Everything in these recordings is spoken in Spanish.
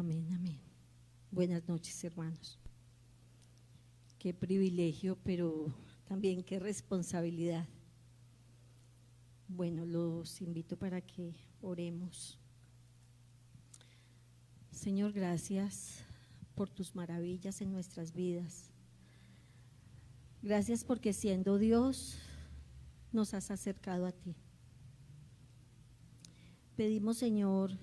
Amén, amén. Buenas noches, hermanos. Qué privilegio, pero también qué responsabilidad. Bueno, los invito para que oremos. Señor, gracias por tus maravillas en nuestras vidas. Gracias porque siendo Dios nos has acercado a ti. Pedimos, Señor,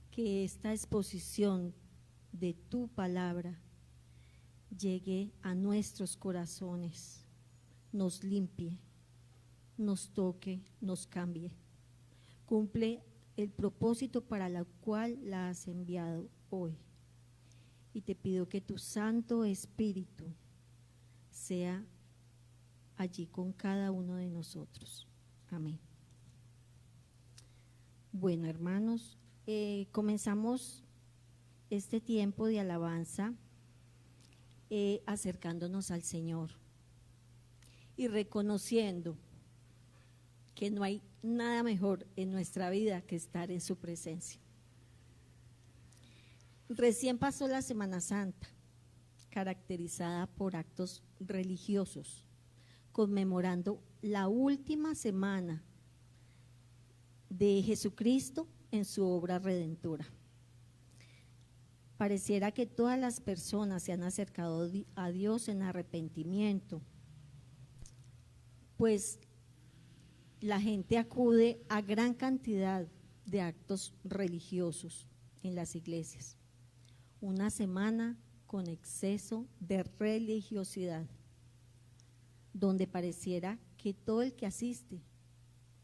que esta exposición de tu palabra llegue a nuestros corazones, nos limpie, nos toque, nos cambie. Cumple el propósito para el cual la has enviado hoy. Y te pido que tu Santo Espíritu sea allí con cada uno de nosotros. Amén. Bueno, hermanos, comenzamos este tiempo de alabanza acercándonos al Señor y reconociendo que no hay nada mejor en nuestra vida que estar en su presencia. Recién pasó la Semana Santa, caracterizada por actos religiosos, conmemorando la última semana de Jesucristo en su obra redentora. Pareciera que todas las personas se han acercado a Dios en arrepentimiento, pues la gente acude a gran cantidad de actos religiosos en las iglesias. Una semana con exceso de religiosidad, donde pareciera que todo el que asiste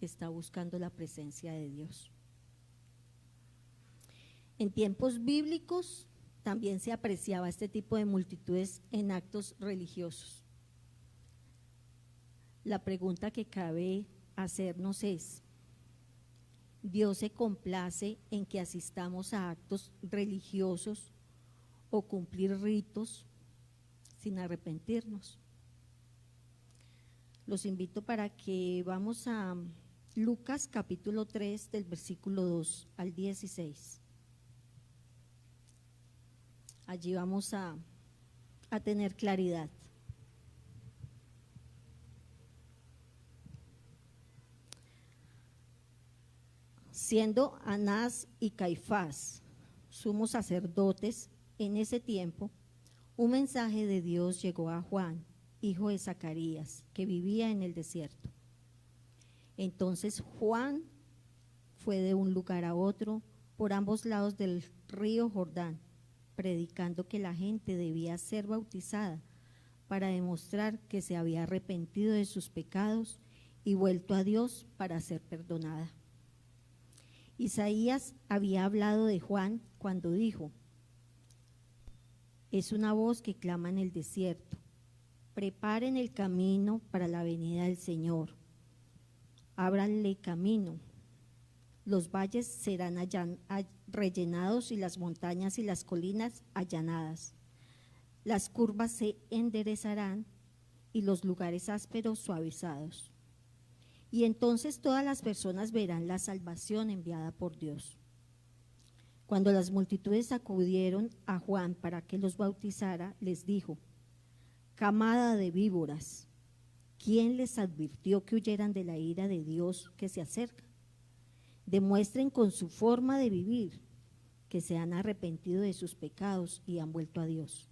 está buscando la presencia de Dios. En tiempos bíblicos también se apreciaba este tipo de multitudes en actos religiosos. La pregunta que cabe hacernos es: ¿Dios se complace en que asistamos a actos religiosos o cumplir ritos sin arrepentirnos? Los invito para que vamos a Lucas capítulo 3 del versículo 2 al 16. Allí vamos a tener claridad. Siendo Anás y Caifás sumos sacerdotes en ese tiempo, un mensaje de Dios llegó a Juan, hijo de Zacarías, que vivía en el desierto. Entonces Juan fue de un lugar a otro por ambos lados del río Jordán, predicando que la gente debía ser bautizada para demostrar que se había arrepentido de sus pecados y vuelto a Dios para ser perdonada. Isaías había hablado de Juan cuando dijo: es una voz que clama en el desierto, preparen el camino para la venida del Señor, ábranle camino, los valles serán rellenados y las montañas y las colinas allanadas, las curvas se enderezarán y los lugares ásperos suavizados. Y entonces todas las personas verán la salvación enviada por Dios. Cuando las multitudes acudieron a Juan para que los bautizara, les dijo: camada de víboras, ¿quién les advirtió que huyeran de la ira de Dios que se acerca? Demuestren con su forma de vivir que se han arrepentido de sus pecados y han vuelto a Dios.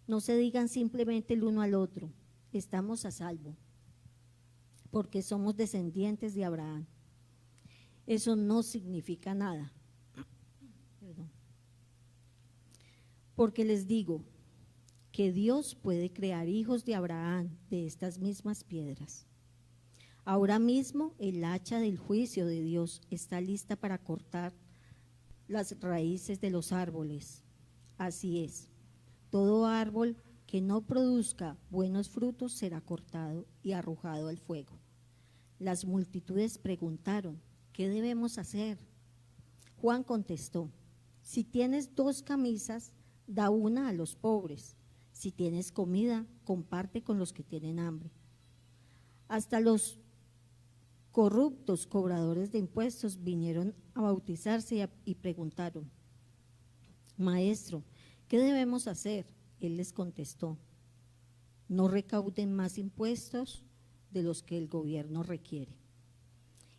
No se digan simplemente el uno al otro: estamos a salvo, porque somos descendientes de Abraham. Eso no significa nada. Porque les digo que Dios puede crear hijos de Abraham de estas mismas piedras. Ahora mismo el hacha del juicio de Dios está lista para cortar las raíces de los árboles. Así es, todo árbol que no produzca buenos frutos será cortado y arrojado al fuego. Las multitudes preguntaron: ¿qué debemos hacer? Juan contestó: si tienes 2 camisas, da una a los pobres. Si tienes comida, comparte con los que tienen hambre. Hasta los corruptos cobradores de impuestos vinieron a bautizarse y preguntaron: Maestro, ¿qué debemos hacer? Él les contestó, no recauden más impuestos de los que el gobierno requiere.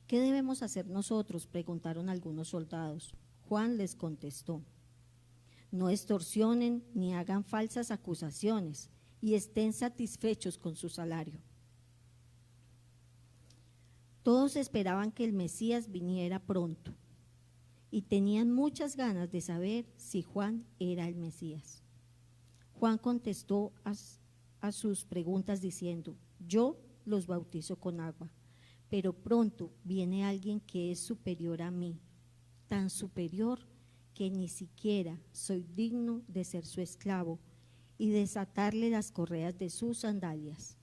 ¿Qué debemos hacer nosotros?, preguntaron algunos soldados. Juan les contestó, no extorsionen ni hagan falsas acusaciones y estén satisfechos con su salario. Todos esperaban que el Mesías viniera pronto y tenían muchas ganas de saber si Juan era el Mesías. Juan contestó a sus preguntas diciendo, yo los bautizo con agua, pero pronto viene alguien que es superior a mí, tan superior que ni siquiera soy digno de ser su esclavo y desatarle las correas de sus sandalias.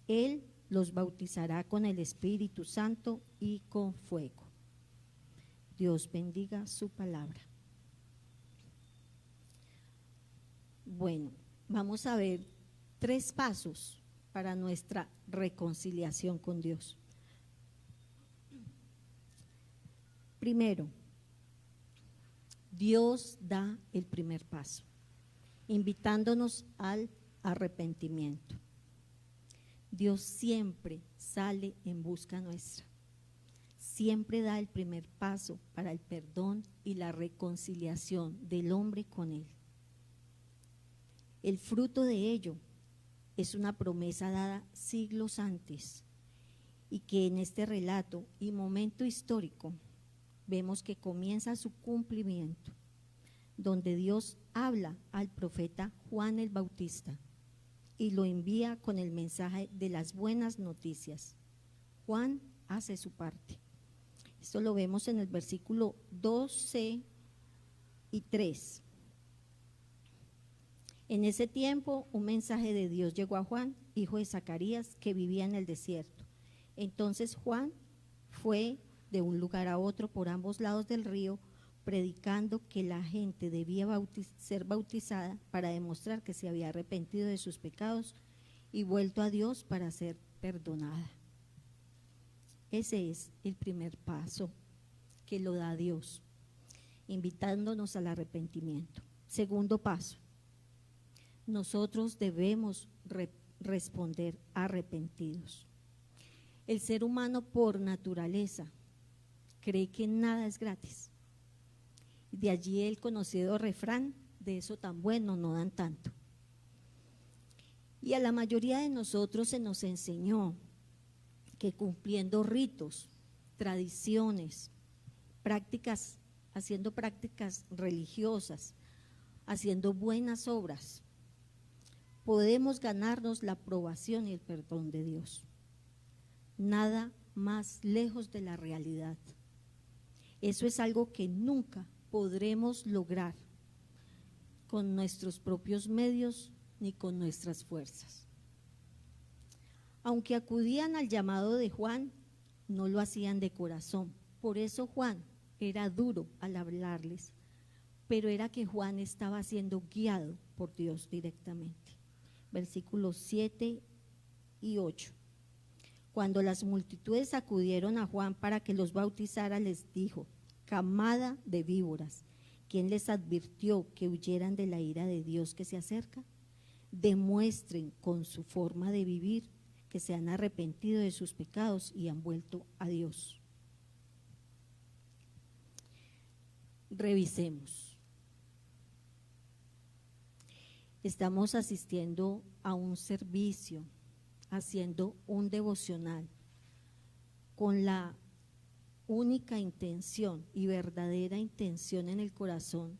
Él los bautizará con el Espíritu Santo y con fuego. Dios bendiga su palabra. Bueno, vamos a ver 3 pasos para nuestra reconciliación con Dios. Primero, Dios da el primer paso, invitándonos al arrepentimiento. Dios siempre sale en busca nuestra, siempre da el primer paso para el perdón y la reconciliación del hombre con Él. El fruto de ello es una promesa dada siglos antes y que en este relato y momento histórico vemos que comienza su cumplimiento, donde Dios habla al profeta Juan el Bautista y lo envía con el mensaje de las buenas noticias. Juan hace su parte. Esto lo vemos en el versículo 12 y 3. En ese tiempo, un mensaje de Dios llegó a Juan, hijo de Zacarías, que vivía en el desierto. Entonces Juan fue de un lugar a otro por ambos lados del río, predicando que la gente debía ser bautizada para demostrar que se había arrepentido de sus pecados y vuelto a Dios para ser perdonada. Ese es el primer paso que lo da Dios, invitándonos al arrepentimiento. Segundo paso, nosotros debemos responder arrepentidos. El ser humano por naturaleza cree que nada es gratis. De allí el conocido refrán, de eso tan bueno no dan tanto. Y a la mayoría de nosotros se nos enseñó que cumpliendo ritos, tradiciones, prácticas, haciendo prácticas religiosas, haciendo buenas obras, podemos ganarnos la aprobación y el perdón de Dios. Nada más lejos de la realidad. Eso es algo que nunca podremos lograr con nuestros propios medios ni con nuestras fuerzas. Aunque acudían al llamado de Juan, no lo hacían de corazón. Por eso Juan era duro al hablarles, pero era que Juan estaba siendo guiado por Dios directamente. Versículos 7 y 8. Cuando las multitudes acudieron a Juan para que los bautizara, les dijo: camada de víboras, ¿quién les advirtió que huyeran de la ira de Dios que se acerca? Demuestren con su forma de vivir que se han arrepentido de sus pecados y han vuelto a Dios. Revisemos. Estamos asistiendo a un servicio, haciendo un devocional con la única intención y verdadera intención en el corazón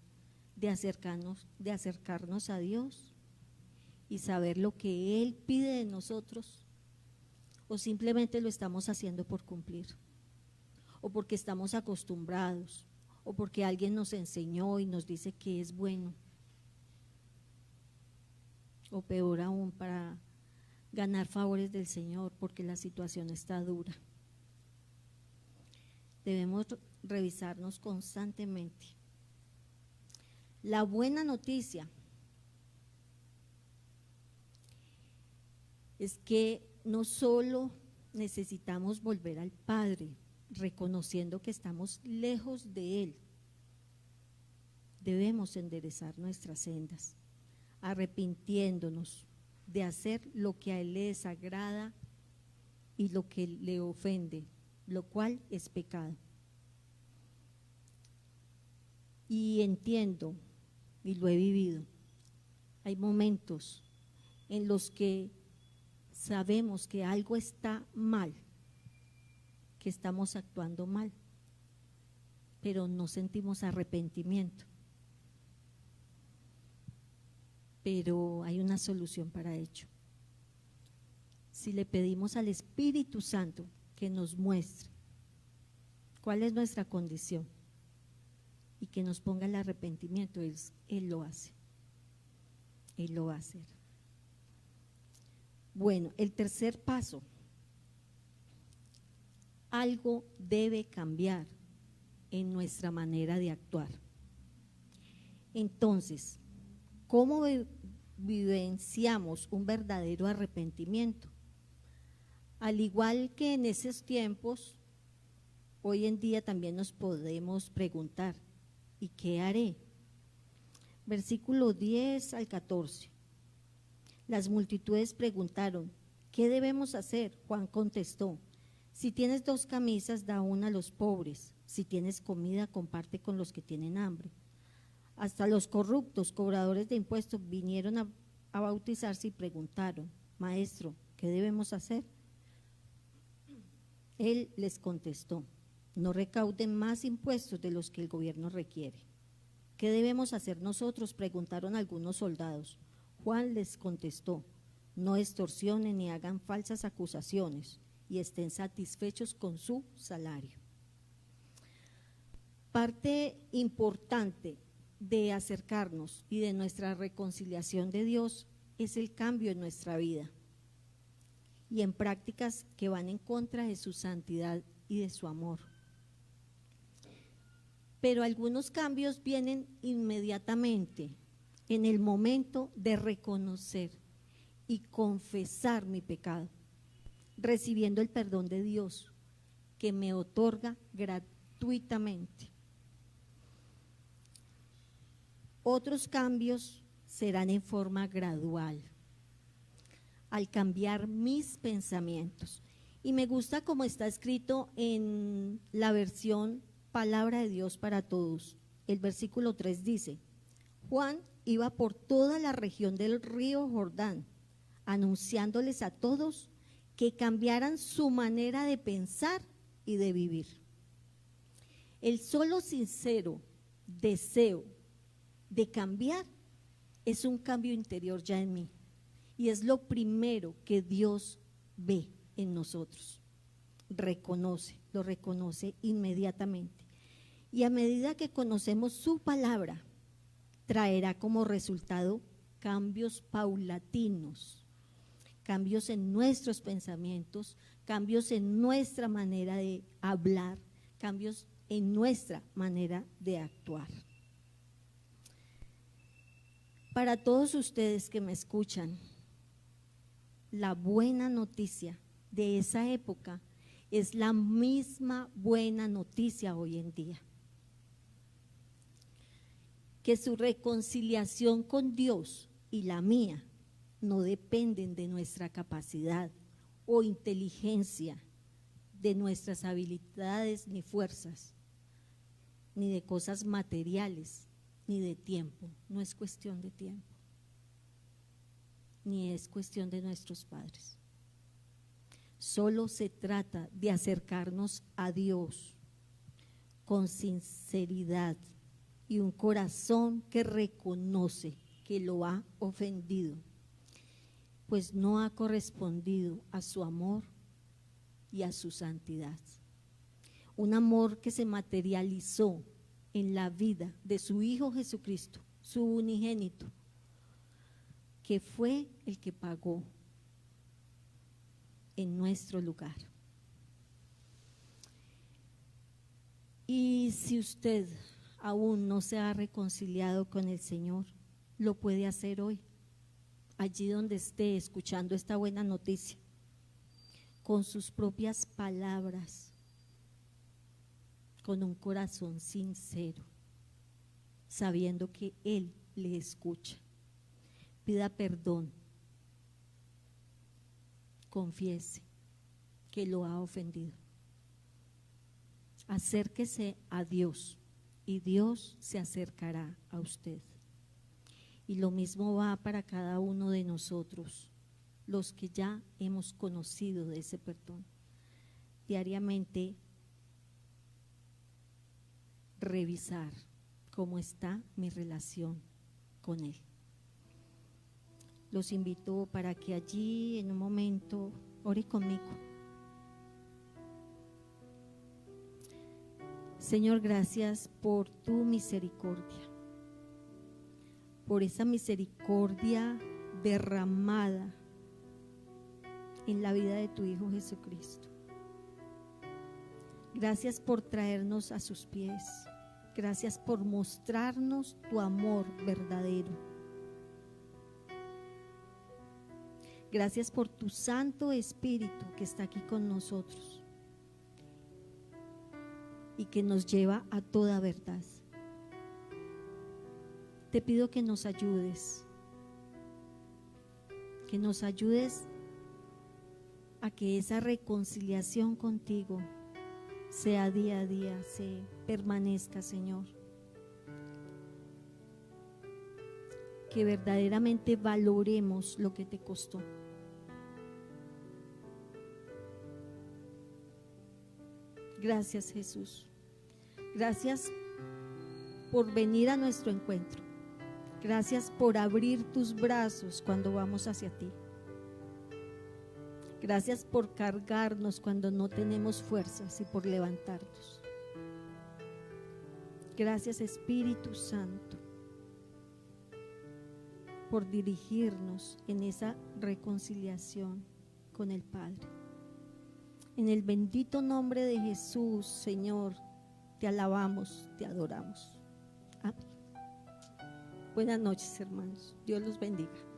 de acercarnos a Dios y saber lo que Él pide de nosotros, o simplemente lo estamos haciendo por cumplir, o porque estamos acostumbrados, o porque alguien nos enseñó y nos dice que es bueno, o peor aún, para ganar favores del Señor porque la situación está dura. Debemos revisarnos constantemente. La buena noticia es que no solo necesitamos volver al Padre, reconociendo que estamos lejos de Él. debemos enderezar nuestras sendas, arrepintiéndonos de hacer lo que a Él le desagrada y lo que le ofende, lo cual es pecado. Y entiendo, y lo he vivido, hay momentos en los que sabemos que algo está mal, que estamos actuando mal, pero no sentimos arrepentimiento. Pero hay una solución para ello. Si le pedimos al Espíritu Santo que nos muestre cuál es nuestra condición y que nos ponga el arrepentimiento, Él lo hace. Él lo va a hacer. Bueno, el tercer paso. Algo debe cambiar en nuestra manera de actuar. Entonces, ¿cómo vivenciamos un verdadero arrepentimiento? Al igual que en esos tiempos, hoy en día también nos podemos preguntar, ¿y qué haré? Versículo 10 al 14. Las multitudes preguntaron, ¿qué debemos hacer? Juan contestó, si tienes 2 camisas, da una a los pobres, si tienes comida, comparte con los que tienen hambre. Hasta los corruptos, cobradores de impuestos, vinieron a bautizarse y preguntaron, Maestro, ¿qué debemos hacer? Él les contestó, no recauden más impuestos de los que el gobierno requiere. ¿Qué debemos hacer nosotros? Preguntaron algunos soldados. Juan les contestó, no extorsionen ni hagan falsas acusaciones y estén satisfechos con su salario. Parte importante de acercarnos y de nuestra reconciliación de Dios es el cambio en nuestra vida y en prácticas que van en contra de su santidad y de su amor. Pero algunos cambios vienen inmediatamente en el momento de reconocer y confesar mi pecado, recibiendo el perdón de Dios que me otorga gratuitamente. Otros cambios serán en forma gradual, al cambiar mis pensamientos. Y me gusta como está escrito en la versión Palabra de Dios para Todos. El versículo 3 dice, Juan iba por toda la región del río Jordán, anunciándoles a todos que cambiaran su manera de pensar y de vivir. El solo sincero deseo de cambiar es un cambio interior ya en mí y es lo primero que Dios ve en nosotros, lo reconoce inmediatamente y a medida que conocemos su palabra traerá como resultado cambios paulatinos, cambios en nuestros pensamientos, cambios en nuestra manera de hablar, cambios en nuestra manera de actuar. Para todos ustedes que me escuchan, la buena noticia de esa época es la misma buena noticia hoy en día. Que su reconciliación con Dios y la mía no dependen de nuestra capacidad o inteligencia, de nuestras habilidades ni fuerzas, ni de cosas materiales, ni de tiempo. No es cuestión de tiempo, ni es cuestión de nuestros padres. Solo se trata de acercarnos a Dios con sinceridad y un corazón que reconoce que lo ha ofendido, pues no ha correspondido a su amor y a su santidad. Un amor que se materializó en la vida de su Hijo Jesucristo, su unigénito, que fue el que pagó en nuestro lugar. Y si usted aún no se ha reconciliado con el Señor, lo puede hacer hoy, allí donde esté escuchando esta buena noticia, con sus propias palabras, con un corazón sincero, sabiendo que Él le escucha. Pida perdón, confiese que lo ha ofendido. Acérquese a Dios y Dios se acercará a usted. Y lo mismo va para cada uno de nosotros, los que ya hemos conocido de ese perdón. Diariamente revisar cómo está mi relación con Él. Los invito para que allí en un momento ore conmigo. Señor, gracias por tu misericordia, por esa misericordia derramada en la vida de tu Hijo Jesucristo. Gracias por traernos a sus pies. Gracias por mostrarnos tu amor verdadero. Gracias por tu Santo Espíritu que está aquí con nosotros y que nos lleva a toda verdad. Te pido que nos ayudes a que esa reconciliación contigo sea día a día, se permanezca, Señor. Que verdaderamente valoremos lo que te costó. Gracias, Jesús. Gracias por venir a nuestro encuentro. Gracias por abrir tus brazos cuando vamos hacia ti. Gracias por cargarnos cuando no tenemos fuerzas y por levantarnos. Gracias, Espíritu Santo, por dirigirnos en esa reconciliación con el Padre. En el bendito nombre de Jesús, Señor, te alabamos, te adoramos. Amén. Buenas noches, hermanos. Dios los bendiga.